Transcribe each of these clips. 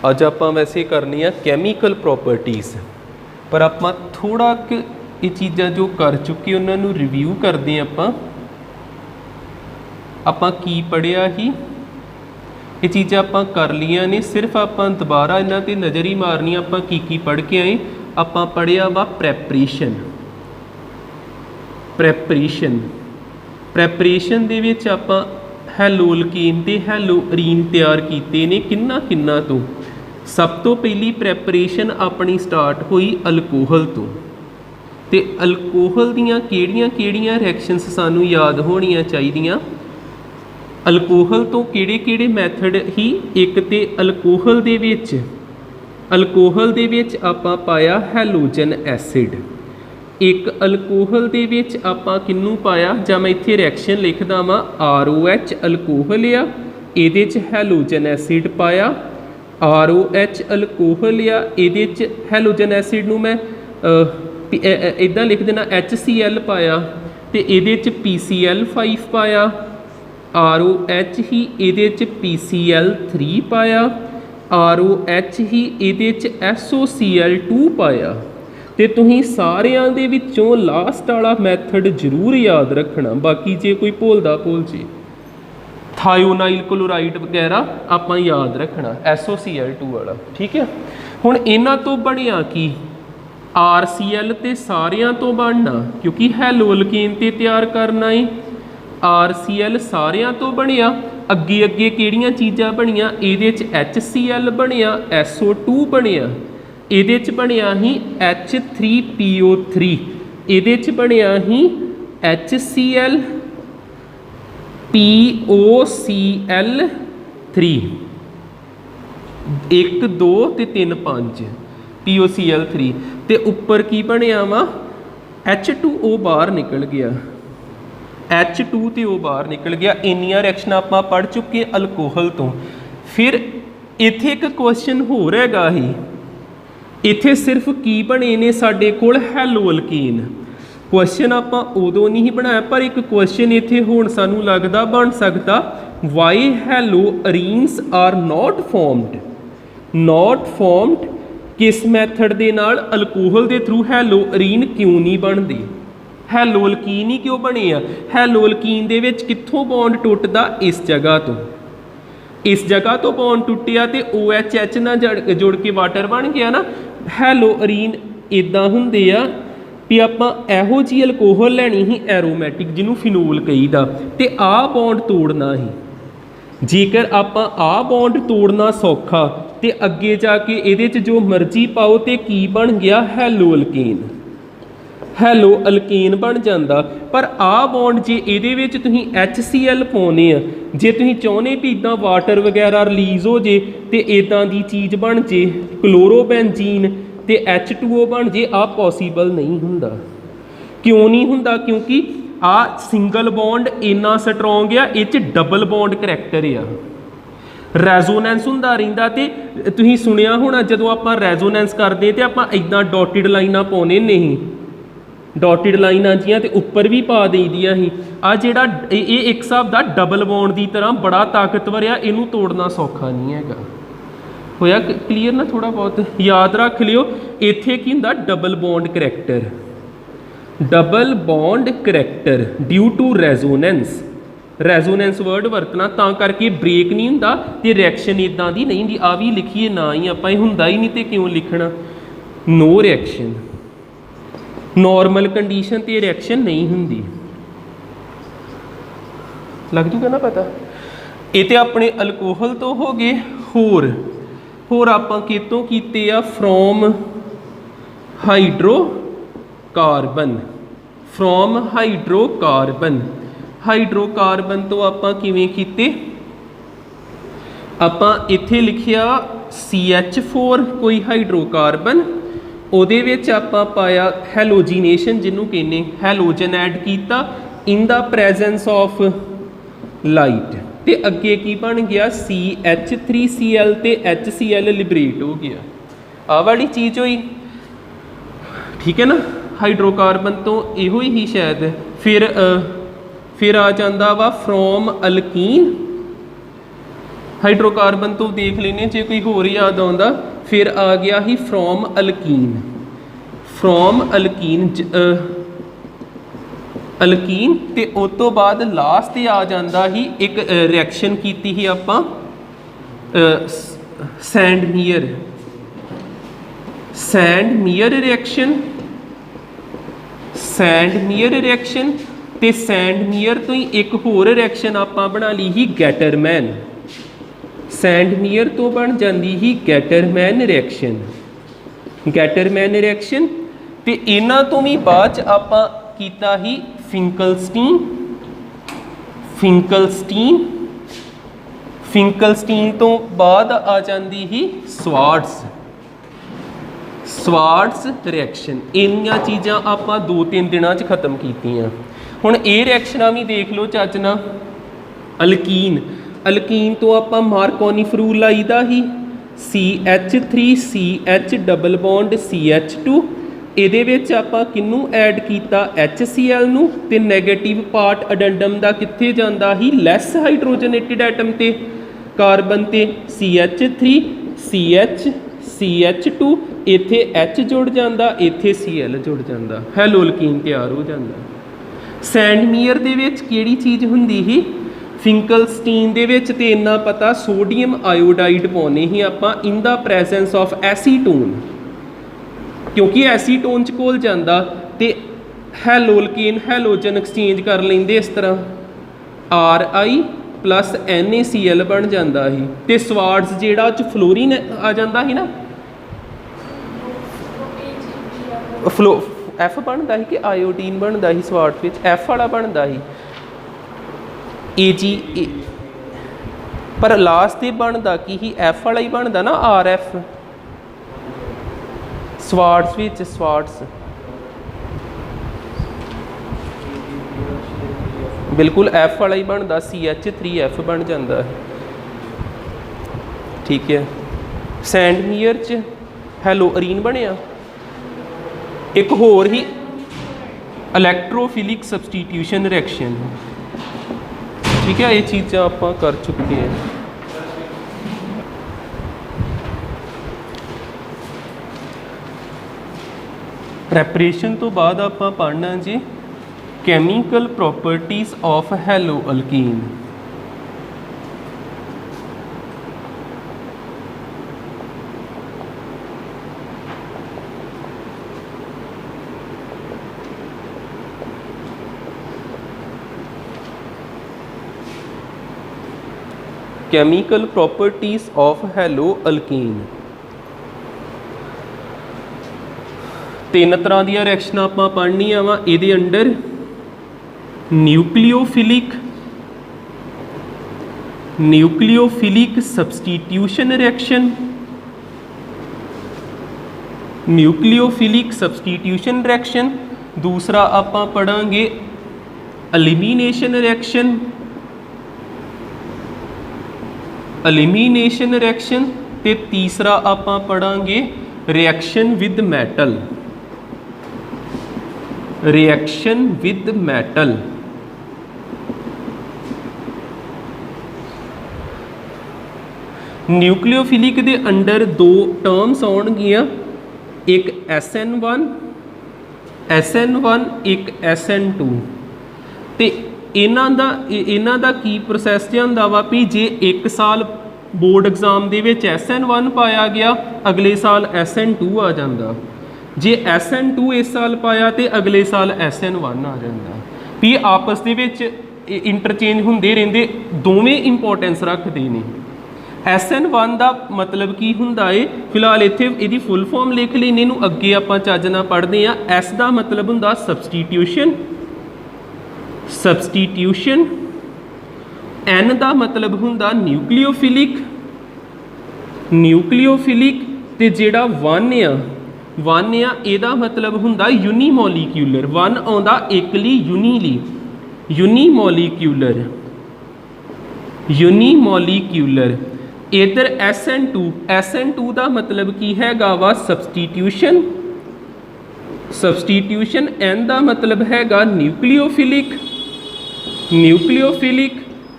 अज आप वैसे करनी है कैमीकल प्रॉपर्टीज़, पर आप थोड़ा कि ये चीज़ां जो कर चुके उन्होंने रिव्यू करते हैं। आप की पढ़िया ही ये चीज़ां आप कर लिया ने, सिर्फ आप दोबारा इन्हां ते नज़र ही मारनी। आप की पढ़ के आए, आप पढ़िया वा प्रैपरेशन। प्रैपरेशन दे विच आप हैलोअल्केन ते हैलोअरीन तैयार किए ने किन्ना तो। सब तो पहली प्रैपरेशन अपनी स्टार्ट हुई अल्कोहल तो, ते अल्कोहल दियां केड़ियां रिएक्शनस सानू याद होनियां चाहिदियां। अल्कोहल तो केड़े मैथड ही, एक तो अल्कोहल दे विच आपां पाया हैलोजन एसिड, एक अल्कोहल दे विच आपां किन्नू पाया, जां मैं इत्थे रिएक्शन लिखदा वां ROH अल्कोहल आ, इहदे च हैलोजन एसिड पाया। ROH अल्कोहल आ, इहदे च हैलोजन एसिड नू मैं इदां लिख देना HCl पाया, ते इहदे च PCl5 पाया। ROH ही इहदे च PCl3 पाया, ROH ही इहदे च SOCl2 पाया। तो तुसीं सारियां दे विचों लास्ट वाला मैथड जरूर याद रखना, बाकी जे कोई भुलदा भुल जे। थायोनाइल क्लोराइड वगैरह आप याद रखना, SOCl2 वाला, ठीक है। हुण इन्हां तो बनिया कि RCl तो सारियां तो बनना, क्योंकि हैलोअल्केन ते तैयार करना है। RCl सारियां तो बनिया, अगे किहड़ियां चीज़ां बनिया, इहदे च HCl बनिया, SO2 बनिया, इहदे च बनिया ही H3PO3, इहदे च बनिया ही HCl POCl3, 1 2 ते 3 5 POCl3, ते उपर की बनिया वा H2O बाहर निकल गया, H2 तो वो बाहर निकल गया। इन्नियां रिएक्शन आप पढ़ चुके अल्कोहल तो। फिर इत्थे एक क्वेश्चन होर हैगा ही, इत्थे सिर्फ की बने ने साडे कोल हैलोअल्केन। क्वेश्चन आप उदों नहीं बनाया, पर एक क्वेश्चन इत्थे हुण सानू लगदा बन सकदा, वाई हैलोअरीन्स आर नॉट फॉर्मड किस मैथड दे नाल अल्कोहल के थ्रू हैलोअरीन क्यों नहीं बनती, हैलोअल्कीन ही क्यों बने आ। हैलोअल्कीन दे विच कित्थों बॉन्ड टुटदा, इस जगह तो बॉन्ड टुटिया तो OHH ना जुड़ के वाटर बन गया ना। हैलोअरीन इदां हुंदे आ भी आपां इहो जी अल्कोहल लैनी ही एरोमैटिक, जिन्हों फिनोल कहीदा, ते आ बॉन्ड तोड़ना ही। जेकर आपां आ बॉन्ड तोड़ना सौखा, तो अगे जाके इहदे च जो मर्जी पाओ, तो की बन गया हैलोअल्केन बन जाता। पर आ बॉन्ड जे इहदे विच तुसीं HCl पाउने आ, जे तुसीं चाहुंदे भी इदां वाटर वगैरह रिलीज़ हो जे, तो इदां दी चीज़ बन जे क्लोरोबेंजीन, तो H2O बन जे, आ पॉसीबल नहीं हुंदा। क्यों नहीं हुंदा? क्योंकि आ सिंगल बॉन्ड इन्ना स्ट्रोंग आ, इह च डबल बॉन्ड करैक्टर आ, रेजोनेंस हुंदा रहिंदा। ते तुसीं सुनिया होना जदों आपां रेजोनेंस करदे ते आपां इदां डॉटेड लाइनां पाउने नहीं, डॉटेड लाइनां जियां ते उपर भी पा देईदियां ही। आ जिहड़ा ये एक हिसाब का डबल बॉन्ड की तरह बड़ा ताकतवर आ, इनू तोड़ना सौखा नहीं हैगा। होया क्लीयर ना? थोड़ा बहुत याद रख लियो, इत्थे की हुंदा double bond character due to resonance word वरतना, तां करके ब्रेक नहीं हुंदा ते रिएक्शन इदां दी नहीं हुंदी। आ भी लिखिए ना ही आपां, हुंदा ही नहीं तो क्यों लिखना। नो रिएक्शन, नॉर्मल कंडीशन ते रिएक्शन नहीं हुंदी। लग जूगा ना पता? ये तो अपने अल्कोहल तो हो गए। होर आपां कितों कीते आ, फ्रॉम हाइड्रोकार्बन तो आपां किवें कीते, आपां इत्थे लिखिया CH4 कोई हाइड्रोकार्बन, ਉਹਦੇ ਵਿੱਚ ਆਪਾਂ पाया हैलोजीनेशन जिन्हों कहने, हैलोजन ऐड किया इन द प्रैजेंस ऑफ लाइट, तो अगे की बन गया CH3Cl तो HCl लिबरेट हो गया। आ वाली चीज़ हुई, ठीक है ना। हाइड्रोकार्बन तो इहो ही शायद। फिर आ जाता वा फ्रॉम अल्कीन हाइड्रोकार्बन तो देख लेने, जे कोई होर याद आउंदा फिर आ गया ही from alkene. From alkene alkene ते उस तो बाद लास्ट ते आ जांदा ही एक रिएक्शन कीती ही आपां सैंडमीयर रिएक्शन। सैंडमीयर रिएक्शन ते सैंडमीयर तो ही एक होर रिएक्शन आपां बना ली ही गैटरमैन। सैंडमीयर तो बन जाती ही गैटरमैन रिएक्शन। गैटरमैन रिएक्शन ते इन्हां तो भी बाद आपां कीता ही फिंकलस्टीन। फिंकलस्टीन तो बाद आ जाती ही स्वार्ट्स रिएक्शन। इन्नियां चीज़ां आपां 2-3 दिनां च खत्म कीतियां। हुण ये रिएक्शनां भी देख लो चज नाल। अल्कीन तो आपां मार्कोनी फ्रूल लाईदा ही CH3CH डबल बॉन्ड CH2। ਇਹਦੇ ਵਿੱਚ ਆਪਾਂ ਕਿਹਨੂੰ ਐਡ ਕੀਤਾ HCl ਨੂੰ ਤੇ ਨੈਗੇਟਿਵ ਪਾਰਟ ਅਡੈਂਡਮ ਦਾ ਕਿੱਥੇ ਜਾਂਦਾ ਹੀ ਲੈਸ ਹਾਈਡਰੋਜਨੇਟਿਡ ਐਟਮ ਤੇ ਕਾਰਬਨ ਤੇ CH3 CH2 ਇੱਥੇ H ਜੁੜ ਜਾਂਦਾ ਇੱਥੇ Cl ਜੁੜ ਜਾਂਦਾ ਹੈਲੋਲਕੀਨ ਤਿਆਰ ਹੋ ਜਾਂਦਾ। ਸੈਂਡਮੀਅਰ ਦੇ ਵਿੱਚ ਕਿਹੜੀ ਚੀਜ਼ ਹੁੰਦੀ ਸੀ ਫਿੰਕਲਸਟੀਨ ਦੇ ਵਿੱਚ ਤੇ ਇੰਨਾ ਪਤਾ ਸੋਡੀਅਮ ਆਇਓਡਾਈਡ ਪਾਉਣੇ ਹੀ ਆਪਾਂ ਇਨ ਦਾ ਪ੍ਰੈਜ਼ੈਂਸ ਆਫ ਐਸੀਟੋਨ क्योंकि एसीटोन च घुल जाता तो हैलोलकेन हैलोजन एक्सचेंज कर लेंदे इस तरह RI प्लस NaCl बन जाता ही तो स्वार्ट्स जिहड़ा च फ्लोरीन आ जाता ही ना F बनता ही कि आयोडीन बनता ही स्वार्ट विच F वाला बनता ही AG पर लास्ट ते बनता कि ही F वाला ही बनता ना RF स्वार्ट्स विच स्वार्ट्स बिल्कुल F वाला ही बनता CH3F बन जाता है। ठीक है सैंडमीयर च हैलोअरीन बनया। एक होर ही इलैक्ट्रोफिलिक सबस्टीट्यूशन रिएक्शन। ठीक है ये चीज़ां आपां कर चुके हैं। प्रैपरेशन तो बाद आपां पढ़ना जी chemical properties of haloalkene. Chemical properties of haloalkene. 3 तरह दी रिएक्शन आपां पढ़नियां वा। इहदे under nucleophilic substitution reaction. Nucleophilic substitution reaction. दूसरा आपां पढ़ांगे एलिमिनेशन रिएक्शन। ते तीसरा आपां पढ़ांगे रिएक्शन विद मैटल। न्यूक्लियोफिलिक दे अंडर 2 टर्म्स आउणगियां एक SN1 एक SN2 ते इन्हां दा की प्रोसैस हुंदा वा भी जे 1 साल बोर्ड एग्जाम दे विच SN1 पाया गया अगले साल SN2 आ जाता। जे SN2 इस साल पाया तो अगले साल SN1 आ जाता। भी आपस दे विच इंटरचेंज होंदे रहिंदे दोवें इंपोर्टेंस रखते हैं। SN1 का मतलब की हुंदा है फिलहाल इत्थे इहदी फुल फॉर्म लिख लैने नूं अगे आपां चज नाल पढ़दे हां। S का मतलब हुंदा सबस्टीट्यूशन। N का मतलब हुंदा न्यूक्लियोफिलिक ते जिहड़ा 1 ਇਹਦਾ मतलब हुंदा यूनीमोलीक्यूलर। 1 आउंदा एकली यूनीमोलीक्यूलर। इधर SN2 का मतलब की हैगा वा सबस्टीट्यूशन। N का मतलब हैगा न्यूक्लियोफिलिक।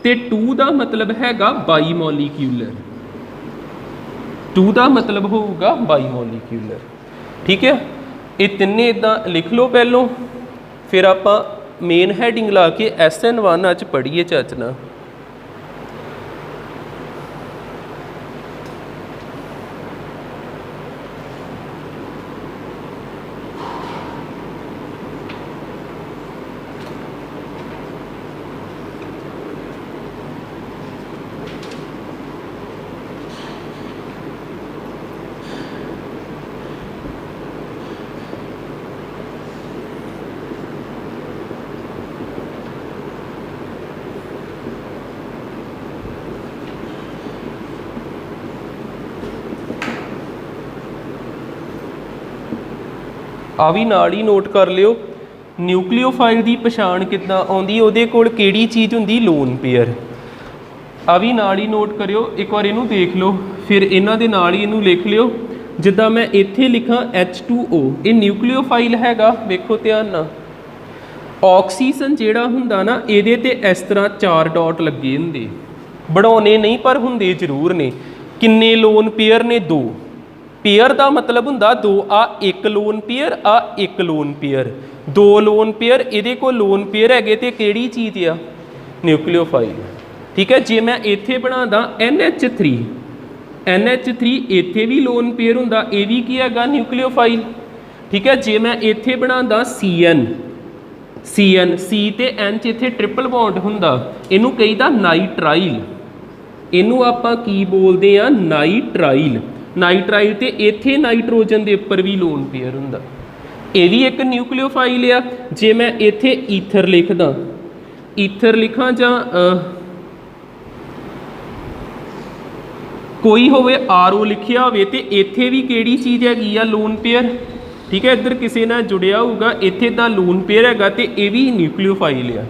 तो 2 का मतलब हैगा बाईमोलीक्यूलर, 2 का मतलब होगा बाईमोलीक्यूलर। ठीक है, ये तिन्ने इदा लिख लो पहलों, फिर आप मेन हैडिंग ला के SN1 अच पढ़िए चचना। आ भी नाल ही नोट कर लियो, न्यूक्लियोफाइल की पछाण किद्दां आउंदी, उहदे कोल किहड़ी चीज़ हुंदी, लोन पेयर। आ भी नाल ही नोट करियो, एक बार इनू देख लो, फिर इन्हां दे नाल ही इनू लिख लियो। जिद्दां मैं इत्थे लिखां H2O, ये न्यूक्लियोफाइल हैगा, वेखो ध्यान नाल। ऑक्सीजन जिहड़ा हुंदा ना, इहदे ते इस तरह 4 डॉट लगे हुंदे, बढ़ाउने नहीं पर हुंदे जरूर ने। किन्ने लोन पेयर ने, 2। पेयर का मतलब हुंदा 2, आ एक लोन पेयर, आ एक लोन पेयर, 2 लोन पेयर। इहदे कोल लोन पेयर हैगे ते किहड़ी चीज़ आ, न्यूक्लियोफाइल। ठीक है, जे मैं इत्थे बनादा NH3, NH3 इत्थे भी लोन पेयर हुंदा, ये भी की हैगा, न्यूक्लियोफाइल। ठीक है, जे मैं इत्थे बनादा CN, C ते N च इत्थे ट्रिपल बॉन्ड हुंदा, इनू कहीदा नाइट्राइल। इनू आपां की बोलदे आ, नाइट्राइल। नाइट्राइल ते इत्थे नाइट्रोजन के उपर भी लोन पेयर हुंदा, ये भी एक न्यूक्लियोफाइल आ। जे मैं इत्थे ईथर लिखदा, ईथर लिखां जां कोई होवे RO लिखिया होवे, ते इत्थे भी किहड़ी चीज़ हैगी आ, लोन पेयर। ठीक है, इधर किसी नाल जुड़िया होगा, इत्थे तां लोन पेयर हैगा, ते ये भी न्यूक्लियोफाइल आ।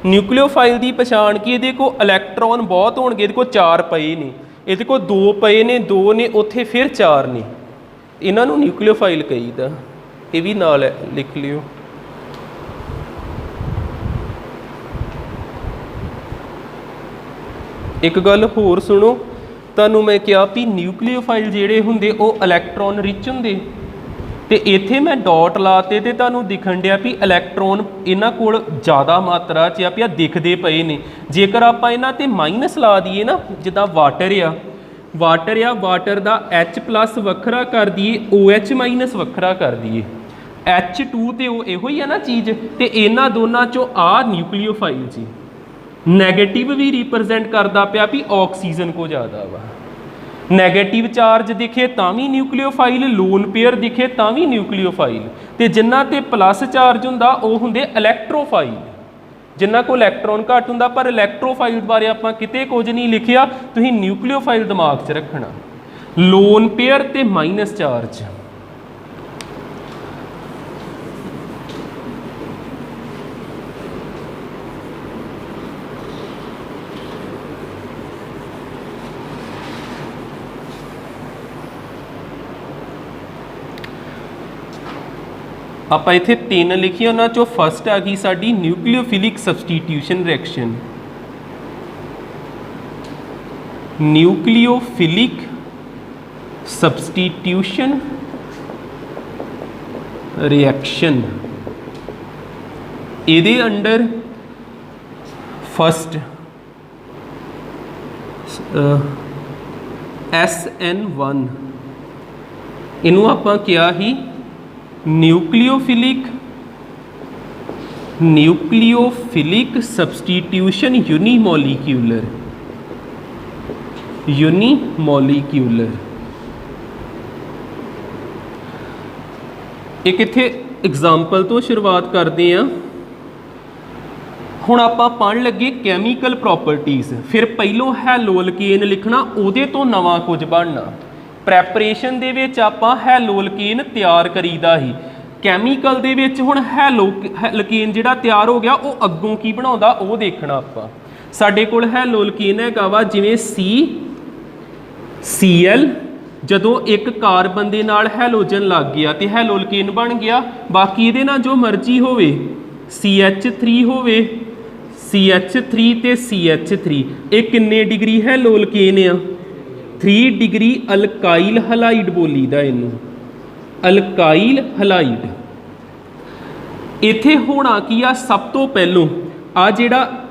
न्यूक्लियोफाइल की पछाण की, इहदे कोल इलैक्ट्रॉन बहुत होणगे, इहदे कोल 4 पए ने, इहदे कोल 2 पए ने, 2 ने, उत्थे फिर 4 ने, इन्हां नूं न्यूक्लियोफाइल कहीदा। ये भी नाल लिख लियो। एक गल होर सुनो, तुहानूं मैं कहा भी न्यूक्लियोफाइल जिहड़े हुंदे वो इलैक्ट्रॉन रिच हुंदे, ते इत्थे मैं डॉट लाते ते तुहानूं दिखण दिया भी इलैक्ट्रॉन इन्हां कोल ज़्यादा मात्रा च आ, दिखदे पए ने। जेकर आपां इन्हां ते माइनस ला दईए ना, जिद्दां वाटर आ, वाटर का H+ वखरा कर दिए, OH- वखरा कर दिए, H2 तो इहो ही है ना चीज़, तो इन्हां दोनों चों आ न्यूक्लियोफाइल जी नैगेटिव भी रिप्रजेंट करता पाया भी ऑक्सीजन को ज़्यादा वा। नैगेटिव चार्ज दिखे तां भी न्यूक्लियोफाइल, लोन पेयर दिखे तां भी न्यूक्लियोफाइल, तो जिन्हां ते प्लस चार्ज हुंदा वो हुंदे इलैक्ट्रोफाइल, जिन्हां को इलैक्ट्रॉन घट हुंदा। पर इलैक्ट्रोफाइल बारे आपां किते कुछ नहीं लिखिया, तुसीं न्यूक्लियोफाइल दिमाग च रखना, लोन पेयर ते माइनस चार्ज। आप इत्थे 3 लिखिए, उन्हां चों फस्ट आ गई साडी न्यूक्लियोफिलिक सबसटीट्यूशन रिएक्शन। न्यूक्लियोफिलिक सबसटीट्यूशन रिएक्शन, इहदे अंडर फस्ट SN1, इनू आपां क्या ही न्यूक्लियोफिलिक सबसटीट्यूशन यूनीमोलीक्यूलर। एक इत्थे एग्जाम्पल तो शुरुआत करते हैं। हुण आपां पढ़न लगे कैमीकल प्रॉपर्टीज़, फिर पहलों हैलोअल्केन लिखना, उहदे तो नवां कुछ बनना। प्रैपरेशन दे विच आपां हैलोअल्केन तैयार करीदा ही, कैमीकल दे विच हुण हैलोअल्केन जिहड़ा तैयार हो गया वो अग्गों की बनाउंदा वो देखना आपां। साडे कोल हैलोअल्केन हैगा वा जिवें Cl, जदों एक कार्बन दे नाल हैलोजन लग गया तो हैलोअल्केन बन गया। बाकी इहदे नाल जो मर्जी होवे, CH3 होवे, CH3 ਤੇ CH3 ਇਹ ਕਿੰਨੇ ਡਿਗਰੀ ਹੈ ਲੋਲਕੇਨ ਆ 3 डिग्री ਅਲਕਾਈਲ ਹਲਾਈਡ ਬੋਲੀਦਾ ਇਹਨੂੰ ਅਲਕਾਈਲ ਹਲਾਈਡ। ਇੱਥੇ ਹੋਣਾ ਕੀ ਆ ਸਭ ਤੋਂ ਪਹਿਲੋਂ ਆ ਜਿਹੜਾ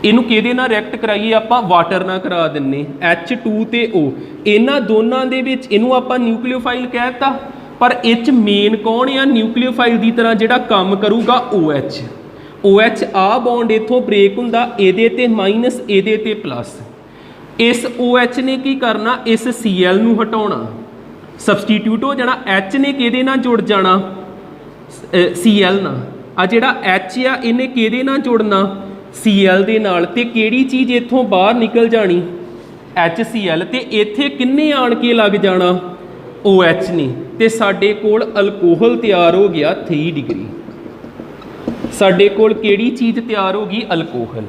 ਇਹਨੂੰ ਕਿਹਦੇ ਨਾਲ ਰਿਐਕਟ ਕਰਾਈਏ ਆਪਾਂ ਵਾਟਰ ਨਾਲ ਕਰਾ ਦਿੰਨੇ H2 ਤੇ O ਇਹਨਾਂ ਦੋਨਾਂ ਦੇ ਵਿੱਚ ਇਹਨੂੰ ਆਪਾਂ ਨਿਊਕਲੀਓਫਾਈਲ ਕਹਿਤਾ ਪਰ ਇਹ 'ਚ ਮੇਨ ਕੌਣ ਆ ਨਿਊਕਲੀਓਫਾਈਲ ਦੀ ਤਰ੍ਹਾਂ ਜਿਹੜਾ ਕੰਮ ਕਰੂਗਾ OH OH ਆ ਬੌਂਡ ਇੱਥੋਂ ਬ੍ਰੇਕ ਹੁੰਦਾ ਇਹਦੇ ਤੇ ਮਾਈਨਸ ਇਹਦੇ ਤੇ ਪਲੱਸ ਇਸ OH ਨੇ ਕੀ ਕਰਨਾ ਇਸ Cl ਨੂੰ ਹਟਾਉਣਾ ਸਬਸਟੀਟਿਊਟ ਹੋ ਜਾਣਾ H ਨੇ ਕਿਹਦੇ ਨਾਲ ਜੁੜ ਜਾਣਾ Cl ਨਾਲ ਆ ਜਿਹੜਾ H ਆ ਇਹਨੇ ਕਿਹਦੇ ਨਾਲ ਜੁੜਨਾ Cl ਦੇ ਨਾਲ ਤੇ ਕਿਹੜੀ ਚੀਜ਼ ਇੱਥੋਂ ਬਾਹਰ ਨਿਕਲ ਜਾਣੀ HCl ਤੇ ਇੱਥੇ ਕਿੰਨੇ ਆਣ ਕੇ ਲੱਗ ਜਾਣਾ OH ਨੇ ਤੇ ਸਾਡੇ ਕੋਲ ਅਲਕੋਹਲ ਤਿਆਰ ਹੋ ਗਿਆ 3 ਡਿਗਰੀ। ਸਾਡੇ ਕੋਲ ਕਿਹੜੀ ਚੀਜ਼ ਤਿਆਰ ਹੋ ਗਈ ਅਲਕੋਹਲ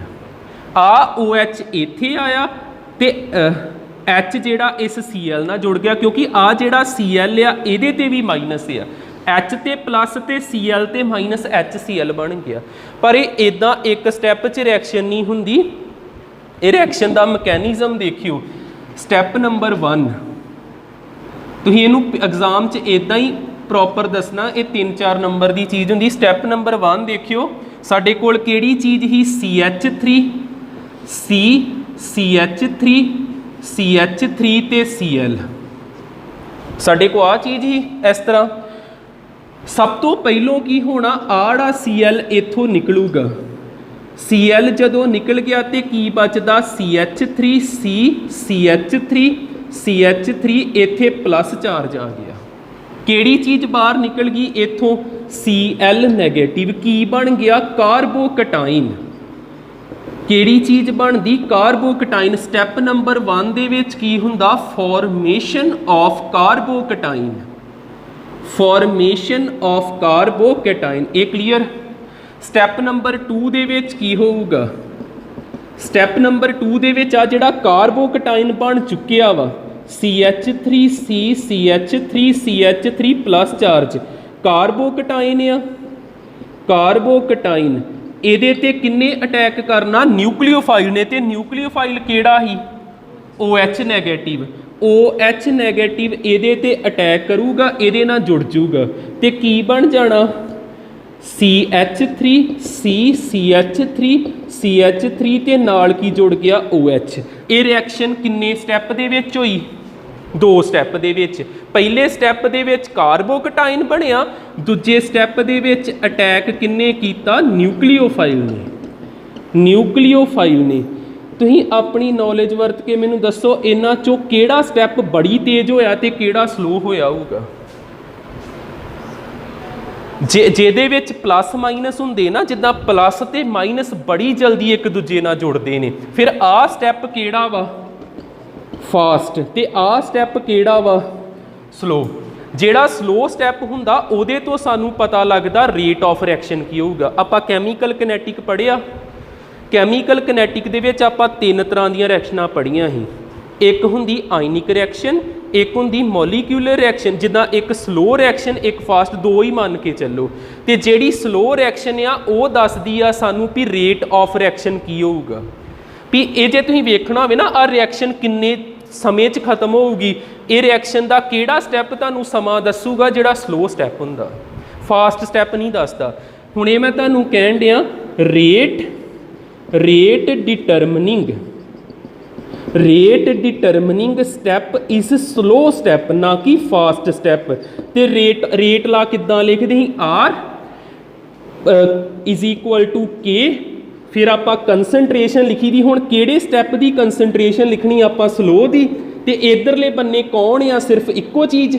ਆ OH ਇੱਥੇ ਆਇਆ ਤੇ H ਜਿਹੜਾ ਇਸ Cl ਨਾਲ ਜੁੜ ਗਿਆ ਕਿਉਂਕਿ ਆ ਜਿਹੜਾ Cl ਆ ਇਹਦੇ ਤੇ ਵੀ ਮਾਈਨਸ ਆ H ਤੇ ਪਲੱਸ ਤੇ Cl ਤੇ ਮਾਈਨਸ HCl ਬਣ ਗਿਆ ਪਰ ਇਹ ਇਦਾਂ ਇੱਕ ਸਟੈਪ 'ਚ ਰਿਐਕਸ਼ਨ ਨਹੀਂ ਹੁੰਦੀ ਇਹ ਰਿਐਕਸ਼ਨ ਦਾ ਮਕੈਨਿਜ਼ਮ ਦੇਖਿਓ। ਸਟੈਪ ਨੰਬਰ 1 ਤੁਸੀਂ ਇਹਨੂੰ ਐਗਜ਼ਾਮ 'ਚ ਇਦਾਂ ਹੀ ਪ੍ਰੋਪਰ ਦੱਸਣਾ ਇਹ 3-4 ਨੰਬਰ ਦੀ ਚੀਜ਼ ਹੁੰਦੀ। ਸਟੈਪ ਨੰਬਰ 1 ਦੇਖਿਓ ਸਾਡੇ ਕੋਲ ਕਿਹੜੀ ਚੀਜ਼ ਹੀ CH3 CH3 CH3 ਤੇ Cl ਸਾਡੇ ਕੋਲ ਆ ਚੀਜ਼ ਹੀ ਇਸ ਤਰ੍ਹਾਂ ਸਭ ਤੋਂ ਪਹਿਲੋਂ ਕੀ ਹੋਣਾ ਆੜਾ Cl ਇੱਥੋਂ ਨਿਕਲੂਗਾ Cl ਜਦੋਂ ਨਿਕਲ ਗਿਆ ਤੇ ਕੀ ਬਚਦਾ CH3 CH3 ਇੱਥੇ ਪਲੱਸ ਚਾਰਜ ਆ ਗਿਆ ਕਿਹੜੀ ਚੀਜ਼ ਬਾਹਰ ਨਿਕਲ ਗਈ ਇੱਥੋਂ Cl ਨੈਗੇਟਿਵ ਕੀ ਬਣ ਗਿਆ ਕਾਰਬੋਕਟਾਈਨ ਕਿਹੜੀ ਚੀਜ਼ ਬਣਦੀ ਕਾਰਬੋਕਟਾਈਨ। ਸਟੈਪ ਨੰਬਰ 1 ਦੇ ਵਿੱਚ ਕੀ ਹੁੰਦਾ ਫਾਰਮੇਸ਼ਨ ਆਫ ਕਾਰਬੋਕਟਾਈਨ ਫਾਰਮੇਸ਼ਨ ਆਫ ਕਾਰਬੋਕਟਾਈਨ ਇਹ ਕਲੀਅਰ। ਸਟੈਪ ਨੰਬਰ 2 ਦੇ ਵਿੱਚ ਕੀ ਹੋਊਗਾ ਸਟੈਪ ਨੰਬਰ 2 ਦੇ ਵਿੱਚ ਆ ਜਿਹੜਾ ਕਾਰਬੋਕਟਾਈਨ ਬਣ ਚੁੱਕਿਆ ਵਾ CH3 ਪਲੱਸ ਚਾਰਜ ਕਾਰਬੋਕਟਾਈਨ ਆ ਕਾਰਬੋਕਟਾਈਨ ਇਹਦੇ ਤੇ ਕਿੰਨੇ ਅਟੈਕ ਕਰਨਾ ਨਿਊਕਲੀਓਫਾਈਲ ਨੇ ਤੇ ਨਿਊਕਲੀਓਫਾਈਲ ਕਿਹੜਾ ਹੀ OH ਨੈਗੇਟਿਵ OH ਨੈਗੇਟਿਵ ਇਹਦੇ ਤੇ ਅਟੈਕ ਕਰੂਗਾ ਇਹਦੇ ਨਾਲ ਜੁੜ ਜੂਗਾ ਤੇ ਕੀ ਬਣ ਜਾਣਾ CH3 ਤੇ ਨਾਲ ਕੀ ਜੁੜ ਗਿਆ OH। ਇਹ ਰਿਐਕਸ਼ਨ ਕਿੰਨੇ ਸਟੈਪ ਦੇ ਵਿੱਚ ਹੋਈ 2 ਸਟੈਪ ਦੇ ਵਿੱਚ। ਪਹਿਲੇ ਸਟੈਪ ਦੇ ਵਿੱਚ ਕਾਰਬੋਕਟਾਈਨ ਬਣਿਆ ਦੂਜੇ ਸਟੈਪ ਦੇ ਵਿੱਚ ਅਟੈਕ ਕਿੰਨੇ ਕੀਤਾ ਨਿਊਕਲੀਓਫਾਈਲ ਨੇ। ਤੁਸੀਂ ਆਪਣੀ ਨੌਲੇਜ ਵਰਤ ਕੇ ਮੈਨੂੰ ਦੱਸੋ ਇਹਨਾਂ ਚੋਂ ਕਿਹੜਾ ਸਟੈਪ ਬੜੀ ਤੇਜ਼ ਹੋਇਆ ਤੇ ਕਿਹੜਾ ਸਲੋ ਹੋਇਆ ਹੋਊਗਾ ਜਿਹਦੇ ਵਿੱਚ ਪਲੱਸ ਮਾਈਨਸ ਹੁੰਦੇ ਨਾ ਜਿੱਦਾਂ ਪਲੱਸ ਤੇ ਮਾਈਨਸ ਬੜੀ ਜਲਦੀ ਇੱਕ ਦੂਜੇ ਨਾਲ ਜੁੜਦੇ ਨੇ ਫਿਰ ਆਹ ਸਟੈਪ ਕਿਹੜਾ ਵਾ ਫਾਸਟ ਤੇ ਆਹ ਸਟੈਪ ਕਿਹੜਾ ਵਾ ਸਲੋ। ਜਿਹੜਾ ਸਲੋ ਸਟੈਪ ਹੁੰਦਾ ਉਹਦੇ ਤੋਂ ਸਾਨੂੰ ਪਤਾ ਲੱਗਦਾ ਰੇਟ ਆਫ ਰਿਐਕਸ਼ਨ ਕੀ ਹੋਊਗਾ। ਆਪਾਂ ਕੈਮੀਕਲ ਕਿਨੈਟਿਕ ਪੜ੍ਹਿਆ ਕੈਮੀਕਲ ਕਿਨੈਟਿਕ ਦੇ ਵਿੱਚ ਆਪਾਂ 3 ਤਰ੍ਹਾਂ ਦੀਆਂ ਰਿਐਕਸ਼ਨਾਂ ਪੜ੍ਹੀਆਂ ਸੀ ਇੱਕ ਹੁੰਦੀ ਆਇਨਿਕ ਰਿਐਕਸ਼ਨ ਇੱਕ ਹੁੰਦੀ ਮੋਲੀਕਿਊਲਰ ਰਿਐਕਸ਼ਨ ਜਿੱਦਾਂ ਇੱਕ ਸਲੋ ਰਿਐਕਸ਼ਨ ਇੱਕ ਫਾਸਟ ਦੋ ਹੀ ਮੰਨ ਕੇ ਚੱਲੋ ਤੇ ਜਿਹੜੀ ਸਲੋ ਰਿਐਕਸ਼ਨ ਆ ਉਹ ਦੱਸਦੀ ਆ ਸਾਨੂੰ ਵੀ ਰੇਟ ਆਫ ਰਿਐਕਸ਼ਨ ਕੀ ਹੋਊਗਾ ਵੀ ਇਹ ਜੇ ਤੁਸੀਂ ਵੇਖਣਾ ਹੋਵੇ ਨਾ ਆ ਰਿਐਕਸ਼ਨ ਕਿੰਨੇ ਸਮੇਂ 'ਚ ਖਤਮ ਹੋਊਗੀ ਇਹ ਰਿਐਕਸ਼ਨ ਦਾ ਕਿਹੜਾ ਸਟੈਪ ਤੁਹਾਨੂੰ ਸਮਾਂ ਦੱਸੂਗਾ ਜਿਹੜਾ ਸਲੋ ਸਟੈਪ ਹੁੰਦਾ ਫਾਸਟ ਸਟੈਪ ਨਹੀਂ ਦੱਸਦਾ। ਹੁਣ ਇਹ ਮੈਂ ਤੁਹਾਨੂੰ ਕਹਿਣ ਡਿਆ rate determining step is slow step ਨਾ ਕਿ ਫਾਸਟ ਸਟੈਪ ਤੇ ਰੇਟ ਲਾ ਕਿੱਦਾਂ ਲਿਖਦੇ ਸੀ R is equal to K ਫਿਰ ਆਪਾਂ ਕੰਸਨਟ੍ਰੇਸ਼ਨ ਲਿਖੀ ਦੀ ਹੁਣ ਕਿਹੜੇ ਸਟੈਪ ਦੀ ਕੰਸਨਟ੍ਰੇਸ਼ਨ ਲਿਖਣੀ ਆਪਾਂ ਸਲੋ ਦੀ ਤੇ ਇਧਰਲੇ ਬੰਨੇ ਕੌਣ ਆ ਸਿਰਫ ਇੱਕੋ ਚੀਜ਼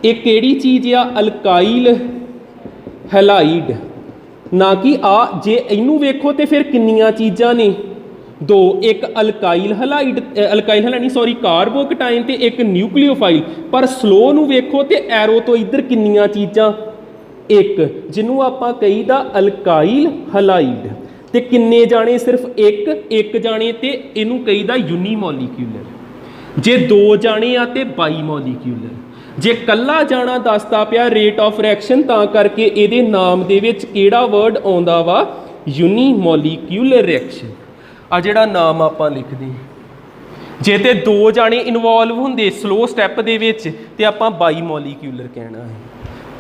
ਇਹ ਕਿਹੜੀ ਚੀਜ਼ ਆ ਅਲਕਾਈਲ ਹੈਲਾਈਡ ਨਾ ਕਿ ਆ ਜੇ ਇਹਨੂੰ ਵੇਖੋ ਤੇ ਫਿਰ ਕਿੰਨੀਆਂ ਚੀਜ਼ਾਂ ਨੇ ਦੋ ਇੱਕ ਅਲਕਾਈਲ ਹੈਲਾਈਡ ਨਹੀਂ ਸੌਰੀ ਕਾਰਬੋਕਟਾਈਨ ਤੇ ਇੱਕ ਨਿਊਕਲੀਓਫਾਈਲ ਪਰ ਸਲੋ ਨੂੰ ਵੇਖੋ ਤੇ ਐਰੋ ਤੋਂ ਇੱਧਰ ਕਿੰਨੀਆਂ ਚੀਜ਼ਾਂ ਇੱਕ ਜਿਹਨੂੰ ਆਪਾਂ ਕਹੀਦਾ ਅਲਕਾਈਲ ਹੈਲਾਈਡ ਤੇ ਕਿੰਨੇ ਜਾਣੇ ਸਿਰਫ ਇੱਕ ਜਾਣੇ ਤੇ ਇਹਨੂੰ ਕਹੀਦਾ ਯੂਨੀਮੋਲੀਕਿਊਲਰ ਜੇ 2 ਜਾਣੇ ਆ ਤੇ ਬਾਈਮੋਲੀਕਿਊਲਰ ਜੇ ਕੱਲਾ ਜਾਣਾ ਦੱਸਦਾ ਪਿਆ ਰੇਟ ਆਫ ਰਿਐਕਸ਼ਨ ਤਾਂ ਕਰਕੇ ਇਹਦੇ ਨਾਮ ਦੇ ਵਿੱਚ ਕਿਹੜਾ ਵਰਡ ਆਉਂਦਾ ਵਾ यूनीमोलीक्यूलर रिएक्शन। आ जिहड़ा नाम आपां लिखदे जे ते दो जाने इनवॉल्व होंदे स्लो स्टैप दे विच ते आपां बाईमोलीक्यूलर कहना है।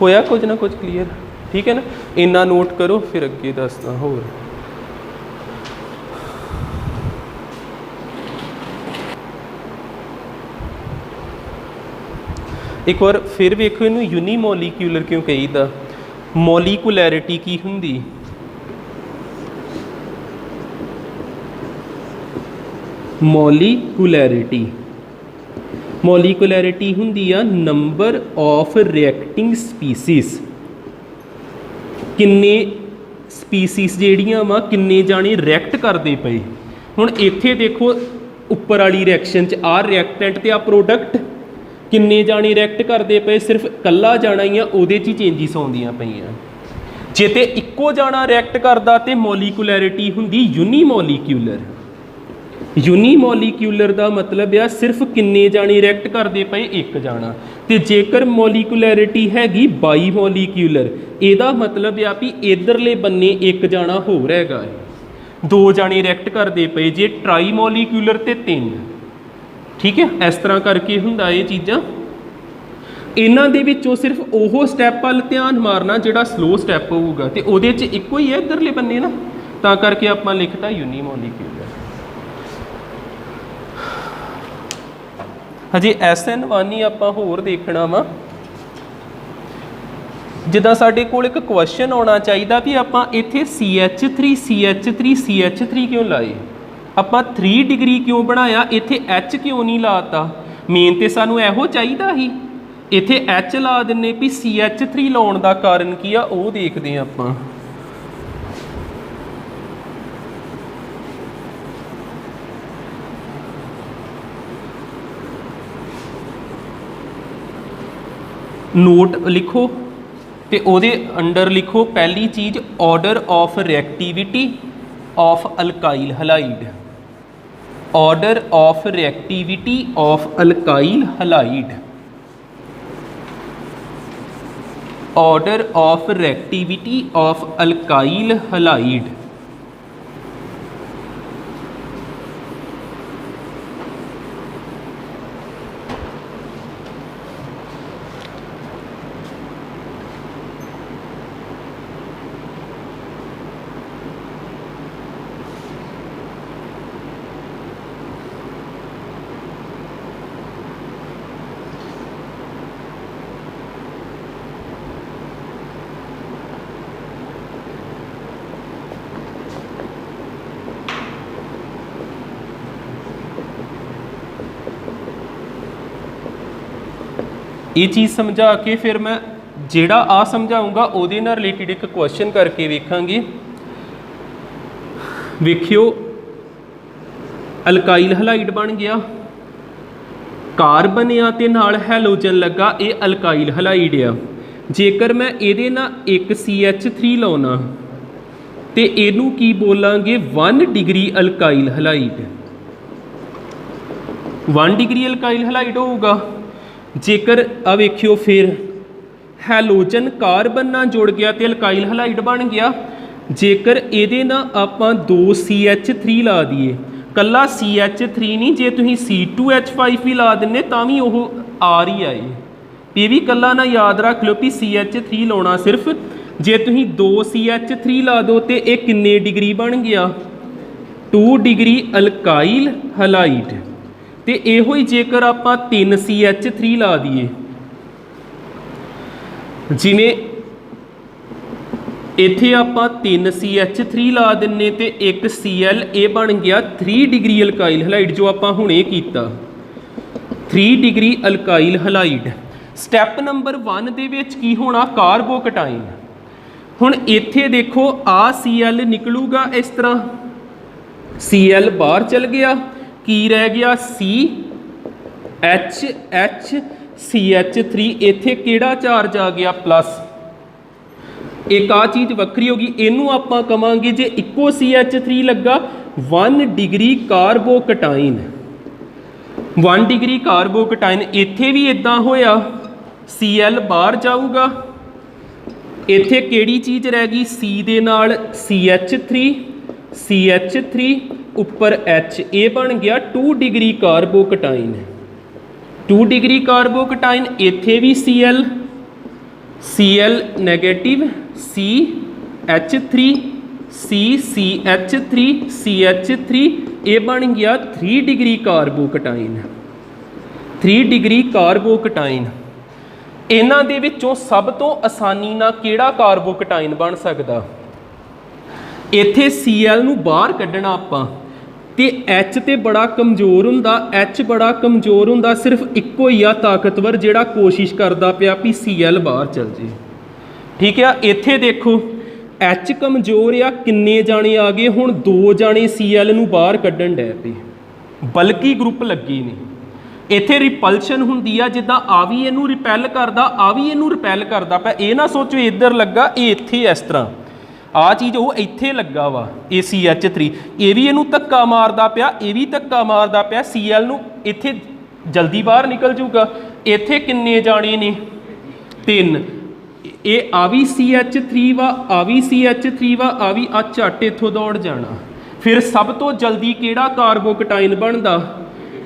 होया कुछ ना कुछ क्लीयर, ठीक है ना। इन्ना नोट करो फिर अगे दसदा होर। एक बार फिर वेखो इनू यूनीमोलीक्यूलर क्यों कहीदा। मॉलिकुलैरिटी की हुंदी, मॉलिकुलैरिटी मॉलिकुलैरिटी हुंदी आ नंबर ऑफ रिएक्टिंग स्पीसीज, किन्ने स्पीसीज जिहड़ियां वा किन्ने जाने रिएक्ट करते पे। हुण इत्थे देखो उपर वाली रिएक्शन च आ रिएक्टेंट ते आ प्रोडक्ट, किन्ने जाने रिएक्ट करते पे, सिर्फ कल्ला जाना ही आ उहदे च चेंजिस आउंदियां पईयां। जे ते इक्को जाना रिएक्ट करदा ते मॉलिकुलैरिटी हुंदी यूनीमोलीक्यूलर। यूनीमोलीक्यूलर का मतलब आ सिर्फ किन्ने जाने रिएक्ट करते पे, एक जाना। तो जेकर मॉलिकुलैरिटी हैगी बाईमोलीक्यूलर, ਇਹਦਾ मतलब आ भी इधरले बन्ने एक जाना होर हैगा है, दो जाने रिएक्ट करते पे। जे ट्राईमोलीक्यूलर ते तीन, ठीक है, इस तरह करके हुंदा ये चीज़ां। इन्हां दे विचों सिर्फ ओह स्टैप वाल ध्यान मारना जिहड़ा स्लो स्टैप होऊगा, ते उहदे च इक्को ही है इधरले बन्ने ना, तां करके आपां लिखता यूनीमोलीक्यूलर। हजे SN1 ही आपां होर देखना वा। जिद्दां साडे कोल एक क्वेश्चन आउणा चाहीदा भी आपां इत्थे CH3 क्यों लाए, आपां 3 डिग्री क्यों बनाया, इत्थे H क्यों नहीं लाता। मेन ते सानू इहो चाहीदा ही, इत्थे H ला दिन्ने भी CH3 लाउण दा कारण की आ ओह देखदे आं आपां। नोट लिखो तो ਉਹਦੇ अंडर लिखो पहली चीज़ order of reactivity of alkyl halide. Order of reactivity of alkyl halide. Order of reactivity of alkyl halide. ये चीज़ समझा के फिर मैं जेड़ा आ समझाऊँगा ਉਹਦੇ ਨਾਲ रिलेटेड एक क्वेश्चन करके वेखांगे। वेखियो अल्काइल हलाइड बन गया, कार्बन आ ते नाल हैलोजन लगा, ये अल्काइल हलाइड आ। जेकर मैं ਇਹਦੇ ਨਾਲ एक CH3 लाउना तो ਇਹਨੂੰ की बोलांगे 1 degree alkyl halide. 1 degree alkyl halide होगा। जेकर आ वेखियो फिर हैलोजन कार्बन नाल जुड़ गया तो अल्काइल हलाइड बन गया। जेकर ਇਹਦੇ ਨਾਲ ਆਪਾਂ 2 CH3 ला दीए, कल्ला CH3 नहीं, जे तुसीं C2H5 भी ला दिंदे तां भी ओह आर ही आए। ये भी कल्ला ना याद रख लो भी CH3 लाउणा सिर्फ, जे तुसीं 2 CH3 ला दो तो ये किन्ने डिग्री बन गया, 2 डिग्री अल्काइल हलाइड। तो इहो ही जेकर आप 3 CH3 ला दिए, जिमें इत्थे आप 3 CH3 ला दिन्ने तो एक Cl ये बन गया 3 डिग्री अल्काइल हलाइड, जो आप हुणे कीता 3 degree alkyl halide. Step number 1 दे विच की होना, कार्बोकटाइन। हुण इत्थे देखो आ Cl निकलूगा इस तरह, Cl बाहर चल गया, की रह गया CH3। इत्थे केड़ा चार्ज आ गया, प्लस। एक आ चीज़ वक्री होगी, इनू आपां कवांगे जे इक्को CH3 लगा 1 डिग्री कार्बोकटाइन। 1 डिग्री कार्बोकटाइन इत्थे भी इदां होया, Cl बाहर जाऊगा, ਇੱਥੇ ਕਿਹੜੀ ਚੀਜ਼ ਰਹਿ ਗਈ C ਦੇ ਨਾਲ CH3 ਉੱਪਰ H, ਇਹ ਬਣ ਗਿਆ 2 ਡਿਗਰੀ ਕਾਰਬੋਕਟਾਈਨ। 2 ਡਿਗਰੀ ਕਾਰਬੋਕਟਾਈਨ, ਇੱਥੇ ਵੀ Cl ਨੈਗੇਟਿਵ, CH3 ਇਹ ਬਣ ਗਿਆ 3 ਡਿਗਰੀ ਕਾਰਬੋਕਟਾਈਨ। 3 ਡਿਗਰੀ ਕਾਰਬੋਕਟਾਈਨ। ਇਹਨਾਂ ਦੇ ਵਿੱਚੋਂ ਸਭ ਤੋਂ ਆਸਾਨੀ ਨਾਲ ਕਿਹੜਾ ਕਾਰਬੋਕਟਾਈਨ ਬਣ ਸਕਦਾ? ਇੱਥੇ Cl ਨੂੰ ਬਾਹਰ ਕੱਢਣਾ ਆਪਾਂ, ਤੇ H ਤੇ ਬੜਾ ਕਮਜ਼ੋਰ ਹੁੰਦਾ, H ਬੜਾ ਕਮਜ਼ੋਰ ਹੁੰਦਾ, ਸਿਰਫ ਇੱਕੋ ਹੀ ਆ ਤਾਕਤਵਰ ਜਿਹੜਾ ਕੋਸ਼ਿਸ਼ ਕਰਦਾ ਪਿਆ ਵੀ Cl ਬਾਹਰ ਚਲ ਜੇ। ਠੀਕ ਆ, ਇੱਥੇ ਦੇਖੋ H ਕਮਜ਼ੋਰ ਆ, ਕਿੰਨੇ ਜਾਣੇ ਆ ਗਏ ਹੁਣ? 2 ਜਾਣੇ Cl ਨੂੰ ਬਾਹਰ ਕੱਢਣ ਡੈ ਪਏ, ਬਲਕੀ ਗਰੁੱਪ ਲੱਗੇ ਨੇ। ਇੱਥੇ ਰਿਪਲਸ਼ਨ ਹੁੰਦੀ ਆ, ਜਿੱਦਾਂ ਆ ਵੀ ਇਹਨੂੰ ਰਿਪੈਲ ਕਰਦਾ, ਆ ਵੀ ਇਹਨੂੰ ਰਿਪੈਲ ਕਰਦਾ ਪਿਆ। ਇਹ ਨਾ ਸੋਚੋ ਇੱਧਰ ਲੱਗਾ, ਇਹ ਇੱਥੇ ਇਸ ਤਰ੍ਹਾਂ ਆ ਚੀਜ਼ ਉਹ ਇੱਥੇ ਲੱਗਾ ਵਾ, ਇਹ CH3 ਇਹ ਵੀ ਇਹਨੂੰ ਧੱਕਾ ਮਾਰਦਾ ਪਿਆ, ਇਹ ਵੀ ਧੱਕਾ ਮਾਰਦਾ ਪਿਆ, Cl ਨੂੰ ਇੱਥੇ ਜਲਦੀ ਬਾਹਰ ਨਿਕਲ ਜੂਗਾ। ਇੱਥੇ ਕਿੰਨੇ ਜਾਣੇ ਨੇ? 3। ਇਹ ਆ ਵੀ CH3 ਵਾ, ਆ ਵੀ CH3 ਵਾ, ਆ ਵੀ, ਆ ਝੱਟ ਇੱਥੋਂ ਦੌੜ ਜਾਣਾ। ਫਿਰ ਸਭ ਤੋਂ ਜਲਦੀ ਕਿਹੜਾ ਕਾਰਬੋਕਟਾਈਨ ਬਣਦਾ?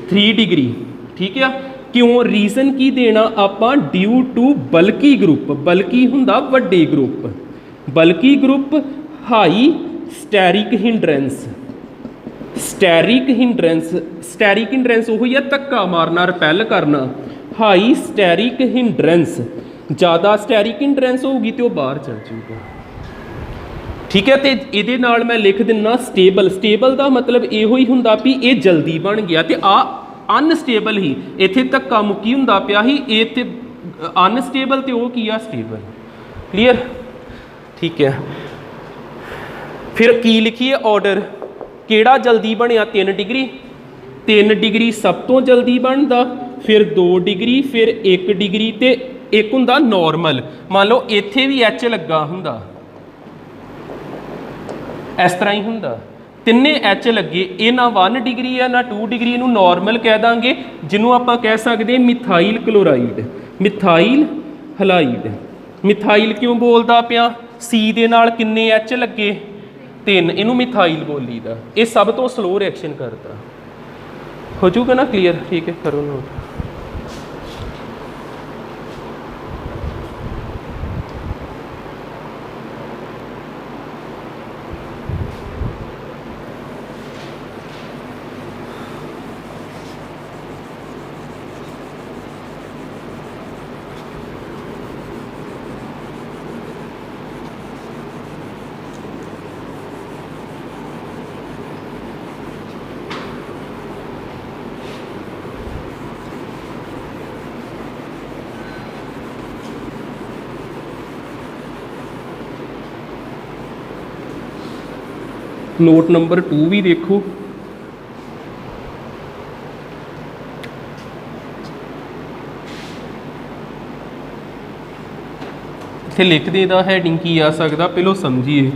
3 ਡਿਗਰੀ। ਠੀਕ ਆ, ਕਿਉਂ? ਰੀਜ਼ਨ ਕੀ ਦੇਣਾ ਆਪਾਂ? Due to ਬਲਕੀ group. ਬਲਕੀ ਹੁੰਦਾ ਵੱਡੇ group, ਬਲਕੀ group high ਸਟੈਰਿਕ hindrance. ਸਟੈਰਿਕ hindrance ਉਹ ਹੀ ਆ ਧੱਕਾ ਮਾਰਨਾ, ਰਿਪੈਲ ਕਰਨਾ। ਹਾਈ ਸਟੈਰਿਕ ਹਿੰਡਰੈਂਸ, ਜ਼ਿਆਦਾ ਸਟੈਰਿਕ ਹਿੰਡਰੈਂਸ ਹੋਊਗੀ ਤੇ ਉਹ ਬਾਹਰ ਚਲ ਜਾਊਗਾ। ਠੀਕ ਹੈ, ਤੇ ਇਹਦੇ ਨਾਲ ਮੈਂ ਲਿਖ ਦਿੰਨਾ ਸਟੇਬਲ ਦਾ ਮਤਲਬ ਇਹੋ ਹੀ ਹੁੰਦਾ ਵੀ ਇਹ ਜਲਦੀ ਬਣ ਗਿਆ, ਤੇ ਆ ਅਨਸਟੇਬਲ ਹੀ, ਇੱਥੇ ਧੱਕਾ ਮੁੱਕੀ ਹੁੰਦਾ ਪਿਆ ਸੀ, ਇਹ ਤੇ ਅਨਸਟੇਬਲ ਤੇ ਉਹ ਕੀ ਆ? ਸਟੇਬਲ। ਕਲੀਅਰ? ਠੀਕ ਹੈ, ਫਿਰ ਕੀ ਲਿਖੀਏ ਆਰਡਰ? ਕਿਹੜਾ ਜਲਦੀ ਬਣਿਆ? 3 ਡਿਗਰੀ। 3 ਡਿਗਰੀ ਸਭ ਤੋਂ ਜਲਦੀ ਬਣਦਾ, ਫਿਰ 2 ਡਿਗਰੀ, ਫਿਰ 1 ਡਿਗਰੀ, ਤੇ ਇੱਕ ਹੁੰਦਾ ਨੋਰਮਲ। ਮੰਨ ਲਓ ਇੱਥੇ ਵੀ H ਲੱਗਾ ਹੁੰਦਾ, ਇਸ ਤਰ੍ਹਾਂ ਹੀ ਹੁੰਦਾ, ਤਿੰਨੇ H ਲੱਗੇ, ਇਹ ਨਾ 1 ਡਿਗਰੀ ਆ ਨਾ 2 ਡਿਗਰੀ, ਇਹਨੂੰ ਨੋਰਮਲ ਕਹਿ ਦਾਂਗੇ, ਜਿਹਨੂੰ ਆਪਾਂ ਕਹਿ ਸਕਦੇ ਮਿਥਾਈਲ ਕਲੋਰਾਈਡ, ਮਿਥਾਈਲ ਹਲਾਈਡ। ਮਿਥਾਈਲ ਕਿਉਂ ਬੋਲਦਾ ਪਿਆ? C ਦੇ ਨਾਲ ਕਿੰਨੇ H ਲੱਗੇ? 3, ਇਹਨੂੰ ਮਿਥਾਈਲ ਬੋਲੀਦਾ। ਇਹ ਸਭ ਤੋਂ ਸਲੋ ਰਿਐਕਸ਼ਨ ਕਰਦਾ। ਹੋ ਜੂਗਾ ਨਾ ਕਲੀਅਰ? ਠੀਕ ਹੈ, ਕਰੋ ਨੋਟ। ਨੋਟ ਨੰਬਰ 2 ਵੀ ਦੇਖੋ। ਇੱਥੇ ਲਿਖਦੇ ਦਾ ਹੈਡਿੰਗ ਕੀ ਆ ਸਕਦਾ, ਪਹਿਲਾਂ ਸਮਝੀਏ।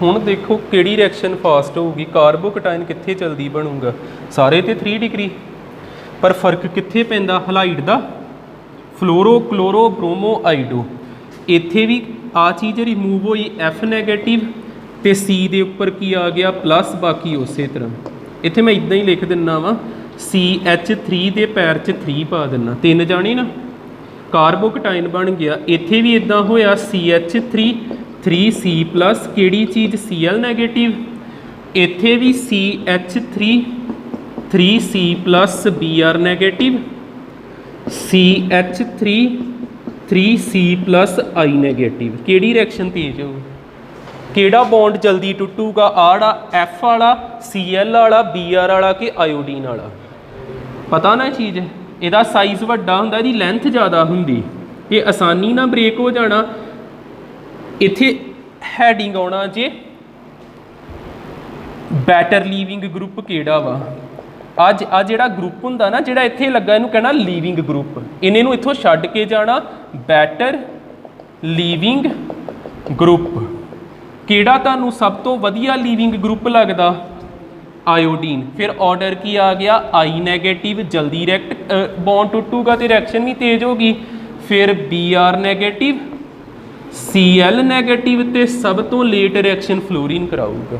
ਹੁਣ ਦੇਖੋ ਕਿਹੜੀ ਰਿਐਕਸ਼ਨ ਫਾਸਟ ਹੋਊਗੀ। ਕਾਰਬੋਕਟਾਈਨ ਕਿੱਥੇ ਜਲਦੀ ਬਣੂਗਾ? ਸਾਰੇ ਤੇ 3 ਡਿਗਰੀ, ਪਰ ਫਰਕ ਕਿੱਥੇ ਪੈਂਦਾ? ਹਲਾਈਡ ਦਾ ਫਲੋਰੋ ਕਲੋਰੋ ਬ੍ਰੋਮੋ ਆਈਡੋ। ਇੱਥੇ ਵੀ ਆ ਚੀਜ਼ ਰਿਮੂਵ ਹੋਈ, F ਨੈਗੇਟਿਵ, ਤੇ C ਦੇ ਉੱਪਰ ਕੀ ਆ ਗਿਆ? ਪਲੱਸ। ਬਾਕੀ ਉਸੇ ਤਰ੍ਹਾਂ ਇੱਥੇ ਮੈਂ ਇਦਾਂ ਹੀ ਲਿਖ ਦਿੰਦਾ ਵਾਂ, CH3 ਦੇ ਪੈਰ 'ਚ 3 ਪਾ ਦੇਣਾ, 3 ਜਾਣੇ ਨਾ, ਕਾਰਬੋਕਟਾਇਨ ਬਣ ਗਿਆ। ਇੱਥੇ ਵੀ ਇਦਾਂ ਹੋਇਆ CH3 3C+, ਕਿਹੜੀ ਚੀਜ਼ Cl ਨੈਗੇਟਿਵ, ਇੱਥੇ ਵੀ CH3 3C+ Br negative, CH3 3C+ I negative. ਕਿਹੜੀ ਰਿਐਕਸ਼ਨ ਤੇਜ਼ ਹੋਊ, ਕਿਹੜਾ ਬੌਂਡ ਜਲਦੀ ਟੁੱਟੂਗਾ, ਆੜਾ F ਵਾਲਾ, Cl ਵਾਲਾ, Br ਵਾਲਾ ਕਿ ਆਇਓਡੀਨ ਵਾਲਾ? ਪਤਾ ਨਾ ਚੀਜ਼, ਇਹਦਾ ਸਾਈਜ਼ ਵੱਡਾ ਹੁੰਦਾ, ਇਹਦੀ ਲੈਂਥ ਜ਼ਿਆਦਾ ਹੁੰਦੀ, ਇਹ ਆਸਾਨੀ ਨਾਲ ਬ੍ਰੇਕ ਹੋ ਜਾਣਾ। ਇੱਥੇ ਹੈਡਿੰਗ ਆਉਣਾ ਜੇ ਬੈਟਰ ਲੀਵਿੰਗ ਗਰੁੱਪ ਕਿਹੜਾ ਵਾ। ਅੱਜ ਆ ਜਿਹੜਾ ਗਰੁੱਪ ਹੁੰਦਾ ਨਾ, ਜਿਹੜਾ ਇੱਥੇ ਲੱਗਾ, ਇਹਨੂੰ ਕਹਿਣਾ ਲੀਵਿੰਗ ਗਰੁੱਪ। ਇਹਨੇ ਨੂੰ ਇੱਥੋਂ ਛੱਡ ਕੇ ਜਾਣਾ ਬੈਟਰ ਲੀਵਿੰਗ ਗਰੁੱਪ। ਕਿਹੜਾ ਤੁਹਾਨੂੰ ਸਭ ਤੋਂ ਵਧੀਆ ਲੀਵਿੰਗ ਗਰੁੱਪ ਲੱਗਦਾ? ਆਇਓਡੀਨ। ਫਿਰ ਆਰਡਰ ਕੀ ਆ ਗਿਆ? I ਨੈਗੇਟਿਵ, ਜਲਦੀ ਰਿਐਕਟ ਬੌਂਡ ਟੁੱਟੂਗਾ ਤੇ ਰਿਐਕਸ਼ਨ ਵੀ ਤੇਜ਼ ਹੋਗੀ। ਫਿਰ Br ਨੈਗੇਟਿਵ, Cl ਨੈਗੇਟਿਵ ਤੇ ਸਭ ਤੋਂ ਲੇਟ ਰਿਐਕਸ਼ਨ ਫਲੋਰੀਨ ਕਰਾਊਗਾ।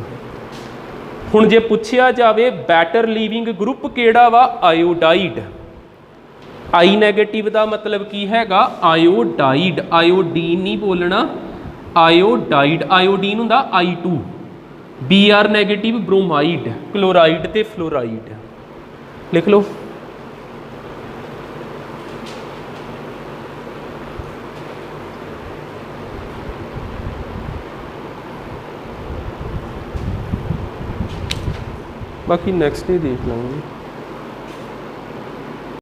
ਹੁਣ ਜੇ ਪੁੱਛਿਆ ਜਾਵੇ ਬੈਟਰ ਲੀਵਿੰਗ ਗਰੁੱਪ ਕਿਹੜਾ ਵਾ? ਆਇਓਡਾਈਡ। I ਨੈਗੇਟਿਵ ਦਾ ਮਤਲਬ ਕੀ ਹੈਗਾ? ਆਇਓਡਾਈਡ, ਆਇਓਡੀਨ ਨਹੀਂ ਬੋਲਣਾ, ਆਇਓਡਾਈਡ। ਆਇਓਡੀਨ ਹੁੰਦਾ I2। Br ਨੈਗੇਟਿਵ ਬ੍ਰੋਮਾਈਡ, ਕਲੋਰਾਈਡ ਤੇ ਫਲੋਰਾਈਡ। ਲਿਖ ਲਓ। ਬਾਕੀ ਨੈਕਸਟ ਡੇ ਦੇਖ ਲਾਂਗੇ।